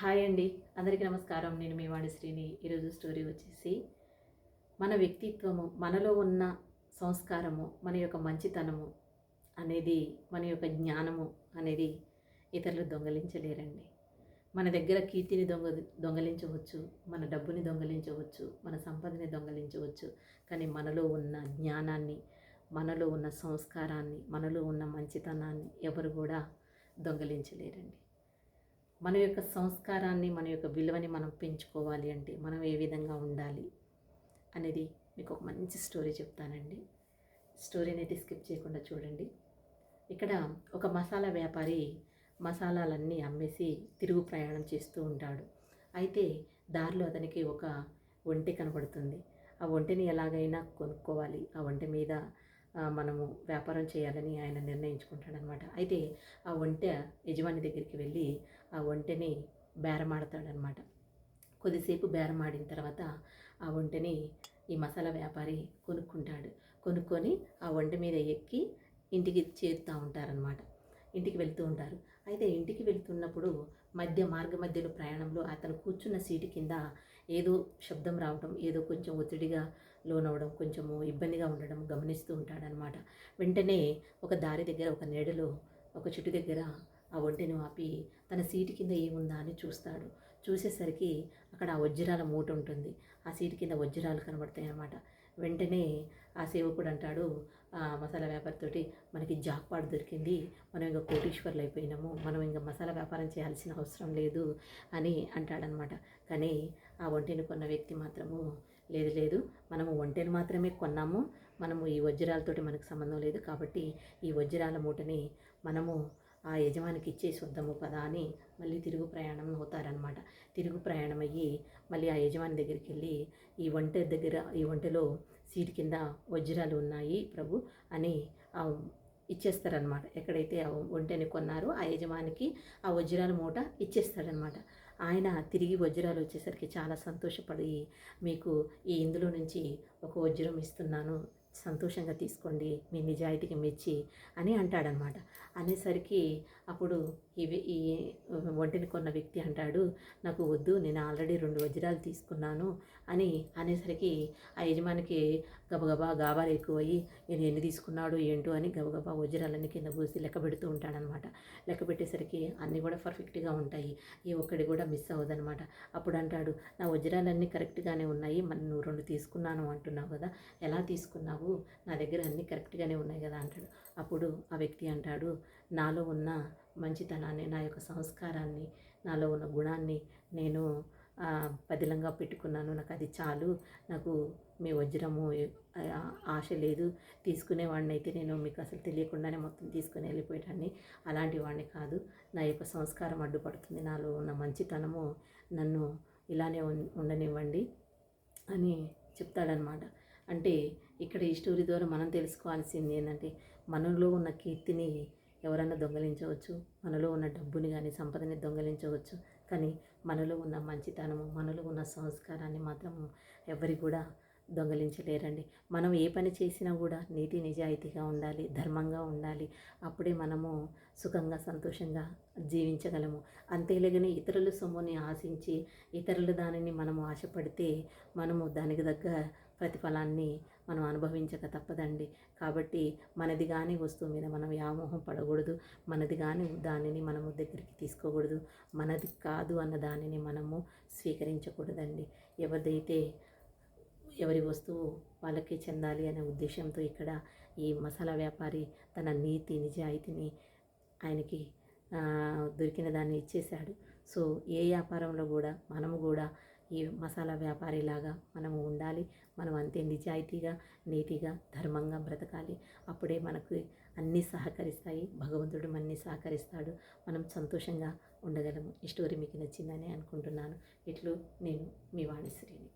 Hi అండి, అందరికీ నమస్కారం. నేను మీ వాణిశ్రీని. ఈరోజు స్టోరీ వచ్చేసి మన వ్యక్తిత్వము, మనలో ఉన్న సంస్కారము, మన యొక్క మంచితనము అనేది, మన యొక్క జ్ఞానము అనేది ఇతరులు దొంగలించలేరండి. మన దగ్గర కీర్తిని దొంగలించవచ్చు, మన డబ్బుని దొంగలించవచ్చు, మన సంపదని దొంగలించవచ్చు. కానీ మనలో ఉన్న జ్ఞానాన్ని, మనలో ఉన్న సంస్కారాన్ని, మనలో ఉన్న మంచితనాన్ని ఎవరు కూడా దొంగలించలేరండి. మన యొక్క సంస్కారాన్ని, మన యొక్క విలువని మనం పెంచుకోవాలి అంటే మనం ఏ విధంగా ఉండాలి అనేది మీకు ఒక మంచి స్టోరీ చెప్తానండి. స్టోరీని అయితే స్కిప్ చేయకుండా చూడండి. ఇక్కడ ఒక మసాలా వ్యాపారి మసాలాలన్నీ అమ్మేసి తిరుగు ప్రయాణం చేస్తూ ఉంటాడు. అయితే దారిలో అతనికి ఒక ఒంటె కనబడుతుంది. ఆ ఒంటెని ఎలాగైనా కొనుక్కోవాలి, ఆ ఒంటె మీద మనము వ్యాపారం చేయాలని ఆయన నిర్ణయించుకుంటాడనమాట. అయితే ఆ ఒంటె యజమాని దగ్గరికి వెళ్ళి ఆ ఒంటెని బేరమాడతాడనమాట. కొద్దిసేపు బేరమాడిన తర్వాత ఆ ఒంటెని ఈ మసాలా వ్యాపారి కొనుక్కుంటాడు. కొనుక్కొని ఆ ఒంటె మీద ఎక్కి ఇంటికి చేరుతూ ఉంటారనమాట. ఇంటికి వెళ్తూ ఉంటారు. అయితే ఇంటికి వెళ్తున్నప్పుడు మార్గ మధ్యలో ప్రయాణంలో అతను కూర్చున్న సీటు కింద ఏదో శబ్దం రావడం, ఏదో కొంచెం ఒత్తిడిగా లోనవడం, కొంచెము ఇబ్బందిగా ఉండడం గమనిస్తూ ఉంటాడనమాట. వెంటనే ఒక దారి దగ్గర, ఒక నీడలో, ఒక చెట్టు దగ్గర ఆ ఒంటెను ఆపి తన సీటు కింద ఏముందా అని చూస్తాడు. చూసేసరికి అక్కడ ఆ వజ్రాల మూట ఉంటుంది. ఆ సీటు కింద వజ్రాలు కనబడతాయి అన్నమాట. వెంటనే ఆ సేవకుడు అంటాడు మసాలా వ్యాపారితోటి, మనకి జాక్పాట్ దొరికింది, మనం ఇంకా కోటీశ్వర్లు అయిపోయినాము, మనం ఇంకా మసాలా వ్యాపారం చేయాల్సిన అవసరం లేదు అని అంటాడనమాట. కానీ ఆ ఒంటెను కొన్న వ్యక్తి మాత్రము, లేదు లేదు, మనము ఒంటెను మాత్రమే కొన్నాము, మనము ఈ వజ్రాలతోటి మనకు సంబంధం లేదు, కాబట్టి ఈ వజ్రాల మూటని మనము ఆ యజమానికి ఇచ్చేసి వద్దాము పదా అని మళ్ళీ తిరుగు ప్రయాణం అవుతారనమాట. తిరుగు ప్రయాణం అయ్యి మళ్ళీ ఆ యజమాని దగ్గరికి వెళ్ళి, ఈ ఒంటెలో సీటు కింద వజ్రాలు ఉన్నాయి ప్రభు అని ఇచ్చేస్తారనమాట. ఎక్కడైతే ఆ ఒంటెని కొన్నారో ఆ యజమానికి ఆ వజ్రాల మూట ఇచ్చేస్తాడనమాట. ఆయన తిరిగి వజ్రాలు వచ్చేసరికి చాలా సంతోషపడి, మీకు ఇందులో నుంచి ఒక వజ్రం ఇస్తున్నాను, సంతోషంగా తీసుకోండి, మీ నిజాయితీకి మెచ్చి అని అంటాడనమాట. అనేసరికి అప్పుడు ఈ ఒంటిని కొన్న వ్యక్తి అంటాడు, నాకు వద్దు, నేను ఆల్రెడీ 2 వజ్రాలు తీసుకున్నాను అని అనేసరికి ఆ యజమానికి గబగబా గాబాలు ఎక్కువయ్యి నేను ఎన్ని తీసుకున్నాడు ఏంటో అని గబగబా వజ్రాలన్నీ కింద పోసి లెక్క పెడుతూ ఉంటాడనమాట. లెక్క పెట్టేసరికి అన్నీ కూడా పర్ఫెక్ట్గా ఉంటాయి, ఏ ఒక్కడి కూడా మిస్ అవ్వదనమాట. అప్పుడు అంటాడు, నా వజ్రాలన్నీ కరెక్ట్గానే ఉన్నాయి, మరి నువ్వు 2 తీసుకున్నాను అంటున్నావు కదా, ఎలా తీసుకున్నావు, నా దగ్గర అన్నీ కరెక్ట్గానే ఉన్నాయి కదా అంటాడు. అప్పుడు ఆ వ్యక్తి అంటాడు, నాలో ఉన్న మంచితనాన్ని, నా యొక్క సంస్కారాన్ని, నాలో ఉన్న గుణాన్ని నేను పదిలంగా పెట్టుకున్నాను, నాకు అది చాలు, నాకు మీ వజ్రము ఆశ లేదు, తీసుకునేవాడిని అయితే నేను మీకు అసలు తెలియకుండానే మొత్తం తీసుకుని వెళ్ళిపోయేటాన్ని, అలాంటి వాడిని కాదు, నా యొక్క సంస్కారం అడ్డుపడుతుంది, నాలో ఉన్న మంచితనము నన్ను ఇలానే ఉండనివ్వండి అని చెప్తాడనమాట. అంటే ఇక్కడ ఈ స్టోరీ ద్వారా మనం తెలుసుకోవాల్సింది ఏంటంటే, మనలో ఉన్న కీర్తిని ఎవరన్నా దొంగలించవచ్చు, మనలో ఉన్న డబ్బుని కానీ సంపదని దొంగలించవచ్చు, కానీ మనలో ఉన్న మంచితనము, మనలో ఉన్న సంస్కారాన్ని మాత్రము ఎవరి కూడా దొంగలించలేరండి. మనం ఏ పని చేసినా కూడా నీతి నిజాయితీగా ఉండాలి, ధర్మంగా ఉండాలి, అప్పుడే మనము సుఖంగా సంతోషంగా జీవించగలము. అంతేలేగాని ఇతరుల సొమ్ముని ఆశించి, ఇతరుల దానిని మనము ఆశపడితే మనము దానికి తగ్గ ప్రతిఫలాన్ని మనం అనుభవించక తప్పదండి. కాబట్టి మనది కానీ వస్తువు మీద మనం వ్యామోహం పడకూడదు, మనది కానీ దానిని మనము దగ్గరికి తీసుకోకూడదు, మనది కాదు అన్న దానిని మనము స్వీకరించకూడదండి. ఎవరి వస్తువు వాళ్ళకే చెందాలి అనే ఉద్దేశంతో ఇక్కడ ఈ మసాలా వ్యాపారి తన నీతి నిజాయితీని ఆయనకి దొరికిన దాన్ని ఇచ్చేశాడు. సో ఏ వ్యాపారంలో కూడా మనము కూడా ఈ మసాలా వ్యాపారిలాగా మనము ఉండాలి. మనం అంతే నిజాయితీగా, నీతిగా, ధర్మంగా బ్రతకాలి. అప్పుడే మనకు అన్నీ సహకరిస్తాయి, భగవంతుడు అన్నీ సహకరిస్తాడు, మనం సంతోషంగా ఉండగలము. ఈ స్టోరీ మీకు నచ్చిందని అనుకుంటున్నాను. ఇట్లు నేను మీ వాణిశ్రీని.